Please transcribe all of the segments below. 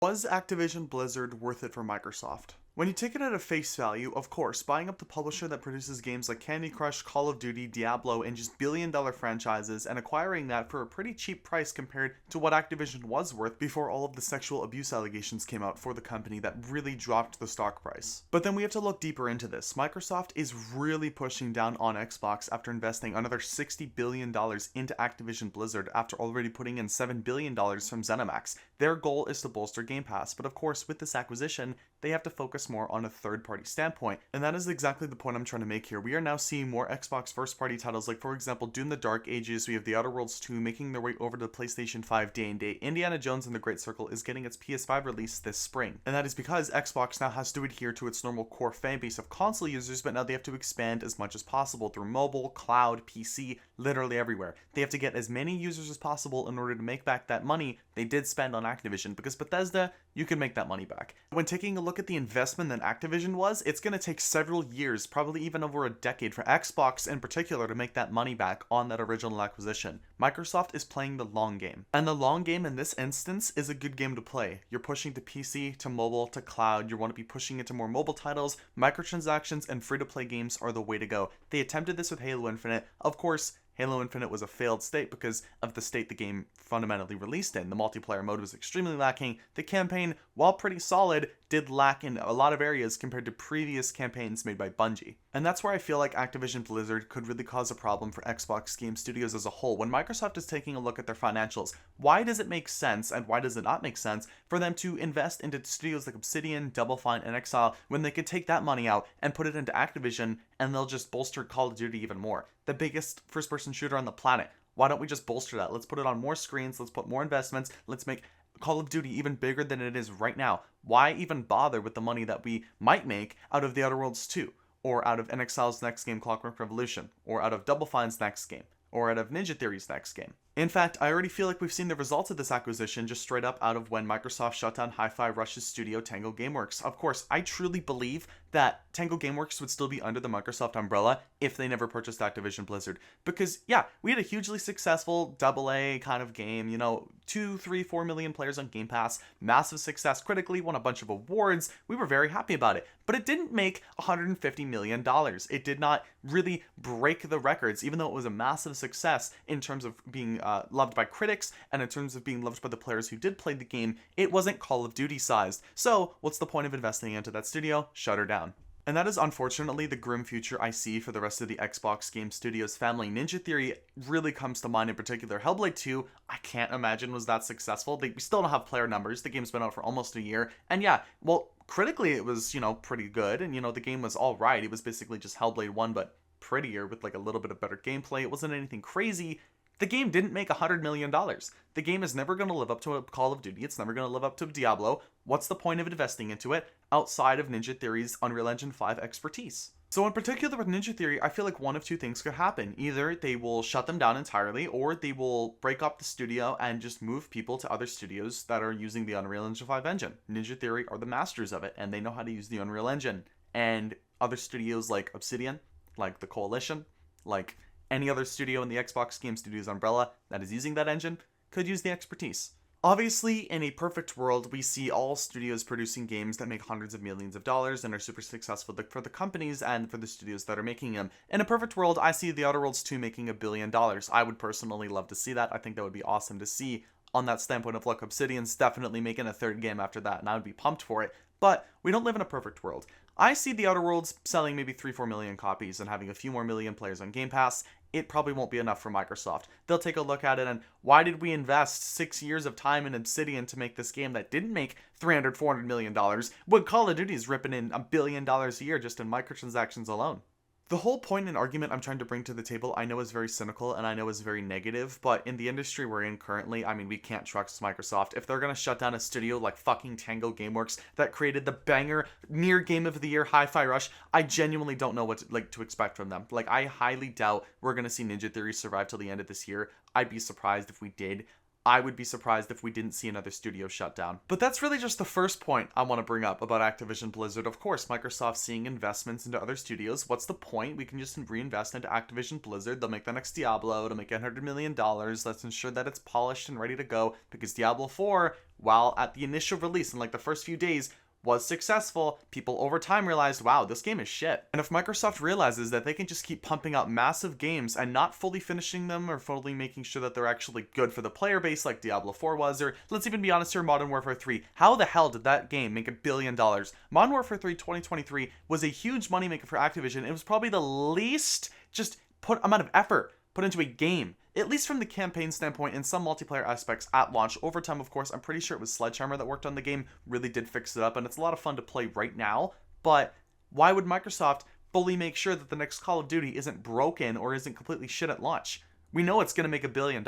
Was Activision Blizzard worth it for Microsoft? When you take it at a face value, of course, buying up the publisher that produces games like Candy Crush, Call of Duty, Diablo, and just billion-dollar franchises, and acquiring that for a pretty cheap price compared to what Activision was worth before all of the sexual abuse allegations came out for the company that really dropped the stock price. But then we have to look deeper into this. Microsoft is really pushing down on Xbox after investing another $60 billion into Activision Blizzard after already putting in $7 billion from ZeniMax. Their goal is to bolster Game Pass, but of course, with this acquisition, they have to focus more on a third-party standpoint, and that is exactly the point I'm trying to make here. We are now seeing more Xbox first-party titles, like for example, Doom the Dark Ages, we have The Outer Worlds 2 making their way over to PlayStation 5 day and date. Indiana Jones and the Great Circle is getting its PS5 release this spring, and that is because Xbox now has to adhere to its normal core fan base of console users, but now they have to expand as much as possible through mobile, cloud, PC, literally everywhere. They have to get as many users as possible in order to make back that money they did spend on Activision, because Bethesda, you can make that money back. When taking a look at the investment that Activision was, it's going to take several years, probably even over a decade, for Xbox in particular to make that money back on that original acquisition. Microsoft is playing the long game, and the long game in this instance is a good game to play. You're pushing to PC, to mobile, to cloud. You want to be pushing into more mobile titles. Microtransactions and free-to-play games are the way to go. They attempted this with Halo Infinite. Of course, Halo Infinite was a failed state because of the state the game fundamentally released in. The multiplayer mode was extremely lacking. The campaign, while pretty solid, did lack in a lot of areas compared to previous campaigns made by Bungie. And that's where I feel like Activision Blizzard could really cause a problem for Xbox game studios as a whole. When Microsoft is taking a look at their financials, why does it make sense and why does it not make sense for them to invest into studios like Obsidian, Double Fine, and Exile when they could take that money out and put it into Activision and they'll just bolster Call of Duty even more? The biggest first-person shooter on the planet. Why don't we just bolster that? Let's put it on more screens, let's put more investments, let's make Call of Duty even bigger than it is right now. Why even bother with the money that we might make out of The Outer Worlds 2, or out of NXL's next game, Clockwork Revolution, or out of Double Fine's next game, or out of Ninja Theory's next game? In fact, I already feel like we've seen the results of this acquisition just straight up out of when Microsoft shut down Hi-Fi Rush's studio Tango Gameworks. Of course, I truly believe that Tango Gameworks would still be under the Microsoft umbrella if they never purchased Activision Blizzard. Because, yeah, we had a hugely successful AA kind of game, 2, 3, 4 million players on Game Pass, massive success critically, won a bunch of awards. We were very happy about it. But it didn't make $150 million. It did not really break the records, even though it was a massive success in terms of being loved by critics and in terms of being loved by the players who did play the game. It wasn't Call of Duty sized. So what's the point of investing into that studio? Shut her down. And that is unfortunately the grim future I see for the rest of the Xbox Game Studios family. Ninja Theory really comes to mind in particular. Hellblade 2, I can't imagine was that successful. We still don't have player numbers. The game's been out for almost a year. And yeah, well, critically it was, pretty good. And, the game was all right. It was basically just Hellblade 1, but prettier with like a little bit of better gameplay. It wasn't anything crazy. The game didn't make $100 million. The game is never going to live up to a Call of Duty. It's never going to live up to Diablo. What's the point of investing into it outside of Ninja Theory's Unreal Engine 5 expertise? So in particular with Ninja Theory, I feel like one of two things could happen. Either they will shut them down entirely, or they will break up the studio and just move people to other studios that are using the Unreal Engine 5 engine. Ninja Theory are the masters of it, and they know how to use the Unreal Engine. And other studios like Obsidian, like the Coalition, like any other studio in the Xbox Game Studios umbrella that is using that engine could use the expertise. Obviously, in a perfect world, we see all studios producing games that make hundreds of millions of dollars and are super successful for the companies and for the studios that are making them. In a perfect world, I see The Outer Worlds 2 making $1 billion. I would personally love to see that. I think that would be awesome to see on that standpoint of, look, Obsidian's definitely making a third game after that, and I would be pumped for it. But we don't live in a perfect world. I see The Outer Worlds selling maybe 3-4 million copies and having a few more million players on Game Pass. It probably won't be enough for Microsoft. They'll take a look at it and, why did we invest 6 years of time in Obsidian to make this game that didn't make $300-400 million when Call of Duty is ripping in $1 billion a year just in microtransactions alone? The whole point and argument I'm trying to bring to the table I know is very cynical and I know is very negative, but in the industry we're in currently, we can't trust Microsoft. If they're going to shut down a studio like fucking Tango Gameworks that created the banger near Game of the Year Hi-Fi Rush, I genuinely don't know what to expect from them. I highly doubt we're going to see Ninja Theory survive till the end of this year. I'd be surprised if we did. I would be surprised if we didn't see another studio shut down. But that's really just the first point I want to bring up about Activision Blizzard. Of course, Microsoft seeing investments into other studios. What's the point? We can just reinvest into Activision Blizzard. They'll make the next Diablo. It'll make $100 million. Let's ensure that it's polished and ready to go, because Diablo 4, while at the initial release in like the first few days, was successful, people over time realized, wow, this game is shit. And if Microsoft realizes that they can just keep pumping out massive games and not fully finishing them or fully making sure that they're actually good for the player base like Diablo 4 was, or let's even be honest here, Modern Warfare 3, how the hell did that game make $1 billion? Modern Warfare 3 2023 was a huge moneymaker for Activision. It was probably the least amount of effort put into a game, at least from the campaign standpoint, in some multiplayer aspects at launch. Over time, of course, I'm pretty sure it was Sledgehammer that worked on the game, really did fix it up, and it's a lot of fun to play right now. But why would Microsoft fully make sure that the next Call of Duty isn't broken or isn't completely shit at launch? We know it's going to make $1 billion,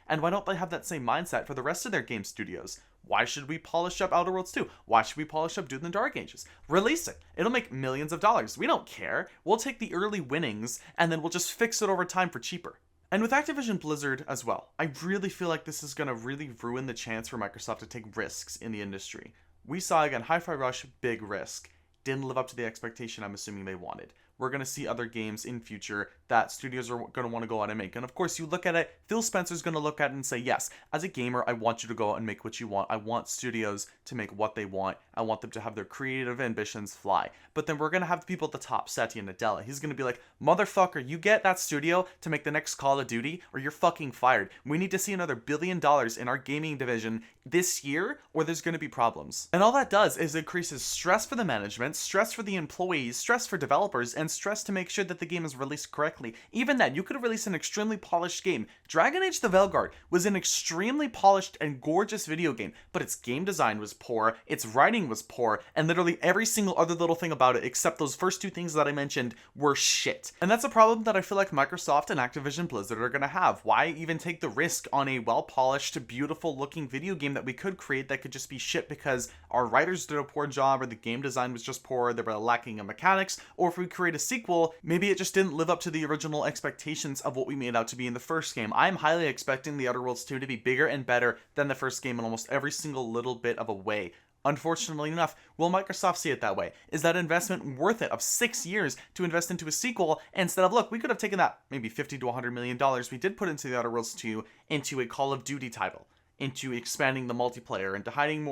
and why don't they have that same mindset for the rest of their game studios? Why should we polish up Outer Worlds 2? Why should we polish up Dune and the Dark Ages? Release it. It'll make millions of dollars. We don't care. We'll take the early winnings, and then we'll just fix it over time for cheaper. And with Activision Blizzard as well, I really feel like this is going to really ruin the chance for Microsoft to take risks in the industry. We saw, again, Hi-Fi Rush, big risk. Didn't live up to the expectation I'm assuming they wanted. We're going to see other games in future that studios are going to want to go out and make. And of course, you look at it, Phil Spencer's going to look at it and say, yes, as a gamer, I want you to go out and make what you want. I want studios to make what they want. I want them to have their creative ambitions fly. But then we're going to have the people at the top, Satya Nadella. He's going to be like, motherfucker, you get that studio to make the next Call of Duty or you're fucking fired. We need to see another $1 billion in our gaming division this year or there's going to be problems. And all that does is increases stress for the management, stress for the employees, stress for developers, and stress to make sure that the game is released correctly. Even then, you could have released an extremely polished game. Dragon Age the Veilguard was an extremely polished and gorgeous video game, but its game design was poor, its writing was poor, and literally every single other little thing about it, except those first two things that I mentioned, were shit. And that's a problem that I feel like Microsoft and Activision Blizzard are going to have. Why even take the risk on a well-polished, beautiful-looking video game that we could create that could just be shit because our writers did a poor job, or the game design was just poor, they were lacking in mechanics, or if we create a sequel, maybe it just didn't live up to the original expectations of what we made out to be in the first game. I'm highly expecting the Outer Worlds 2 to be bigger and better than the first game in almost every single little bit of a way. Unfortunately enough, will Microsoft see it that way? Is that investment worth it of 6 years to invest into a sequel instead of, look, we could have taken that maybe $50 to $100 million we did put into the Outer Worlds 2 into a Call of Duty title, into expanding the multiplayer, into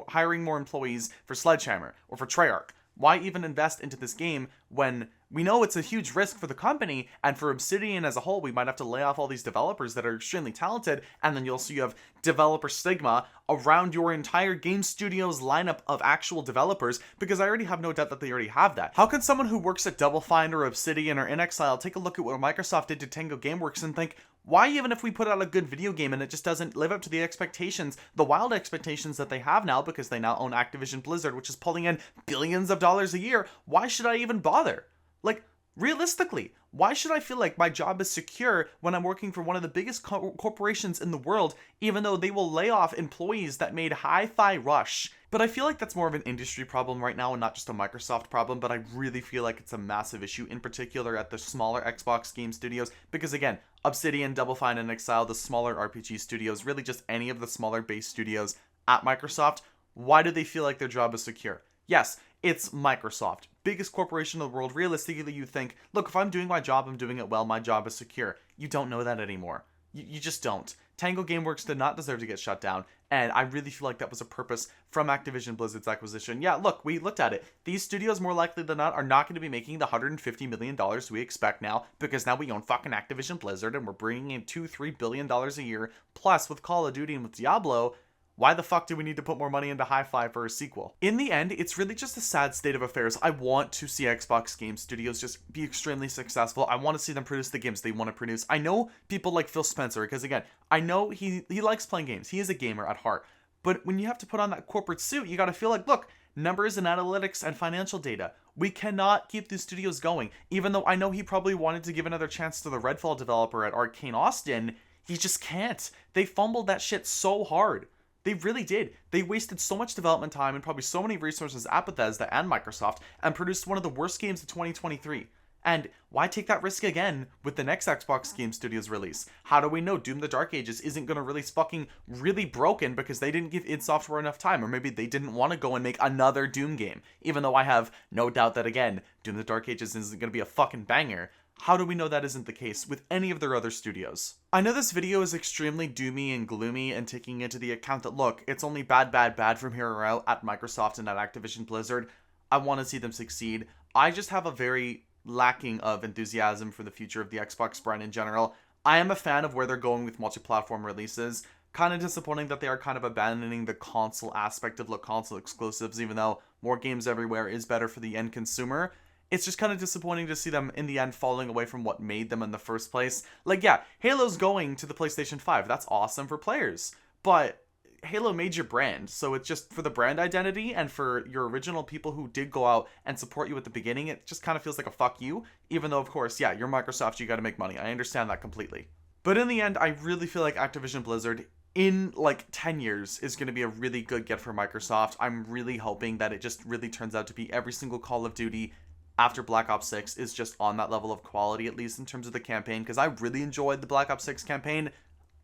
hiring more employees for Sledgehammer or for Treyarch? Why even invest into this game when we know it's a huge risk for the company, and for Obsidian as a whole, we might have to lay off all these developers that are extremely talented, and then you have developer stigma around your entire game studio's lineup of actual developers, because I already have no doubt that they already have that. How can someone who works at Double Fine or Obsidian or inXile take a look at what Microsoft did to Tango Gameworks and think, why even if we put out a good video game and it just doesn't live up to the expectations, the wild expectations that they have now, because they now own Activision Blizzard, which is pulling in billions of dollars a year, why should I even bother? Like, realistically, why should I feel like my job is secure when I'm working for one of the biggest corporations in the world, even though they will lay off employees that made Hi-Fi Rush? But I feel like that's more of an industry problem right now and not just a Microsoft problem, but I really feel like it's a massive issue, in particular at the smaller Xbox game studios, because again, Obsidian, Double Fine, and inXile, the smaller RPG studios, really just any of the smaller base studios at Microsoft, why do they feel like their job is secure? Yes, it's Microsoft, biggest corporation in the world. Realistically, you think, look, if I'm doing my job, I'm doing it well, my job is secure. You don't know that anymore. You just don't. Tango Gameworks did not deserve to get shut down, and I really feel like that was a purpose from Activision Blizzard's acquisition. Yeah, look, we looked at it. These studios, more likely than not, are not going to be making the $150 million we expect now, because now we own fucking Activision Blizzard, and we're bringing in $2-3 billion a year, plus with Call of Duty and with Diablo. Why the fuck do we need to put more money into Hi-Fi for a sequel? In the end, it's really just a sad state of affairs. I want to see Xbox game studios just be extremely successful. I want to see them produce the games they want to produce. I know people like Phil Spencer, because again, I know he likes playing games. He is a gamer at heart. But when you have to put on that corporate suit, you got to feel like, look, numbers and analytics and financial data. We cannot keep these studios going. Even though I know he probably wanted to give another chance to the Redfall developer at Arcane Austin, he just can't. They fumbled that shit so hard. They really did. They wasted so much development time and probably so many resources at Bethesda and Microsoft and produced one of the worst games of 2023. And why take that risk again with the next Xbox Game Studios release? How do we know Doom the Dark Ages isn't going to release fucking really broken because they didn't give id Software enough time, or maybe they didn't want to go and make another Doom game, even though I have no doubt that, again, Doom the Dark Ages isn't going to be a fucking banger. How do we know that isn't the case with any of their other studios? I know this video is extremely doomy and gloomy and taking into the account that, look, it's only bad, bad, bad from here on out at Microsoft and at Activision Blizzard. I want to see them succeed. I just have a very lacking of enthusiasm for the future of the Xbox brand in general. I am a fan of where they're going with multi-platform releases. Kind of disappointing that they are kind of abandoning the console aspect of console exclusives, even though more games everywhere is better for the end consumer. It's just kind of disappointing to see them in the end falling away from what made them in the first place. Like, yeah, Halo's going to the PlayStation 5. That's awesome for players. But Halo made your brand, so it's just for the brand identity and for your original people who did go out and support you at the beginning, it just kind of feels like a fuck you, even though, of course, yeah, you're Microsoft, you gotta make money. I understand that completely. But in the end, I really feel like Activision Blizzard, in 10 years, is going to be a really good get for Microsoft. I'm really hoping that it just really turns out to be every single Call of Duty after Black Ops 6 is just on that level of quality, at least in terms of the campaign, because I really enjoyed the Black Ops 6 campaign.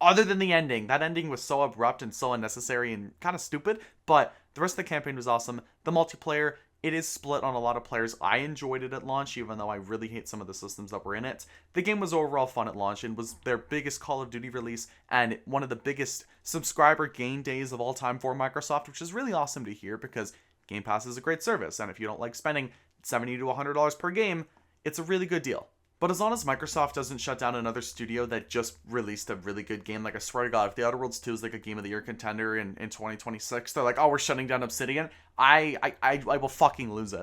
Other than the ending. That ending was so abrupt and so unnecessary and kind of stupid, but the rest of the campaign was awesome. The multiplayer, it is split on a lot of players. I enjoyed it at launch, even though I really hate some of the systems that were in it. The game was overall fun at launch and was their biggest Call of Duty release and one of the biggest subscriber gain days of all time for Microsoft, which is really awesome to hear because Game Pass is a great service, and if you don't like spending $70 to $100 per game, it's a really good deal. But as long as Microsoft doesn't shut down another studio that just released a really good game, I swear to God, if The Outer Worlds 2 is a Game of the Year contender in 2026, they're like, oh, we're shutting down Obsidian, I will fucking lose it.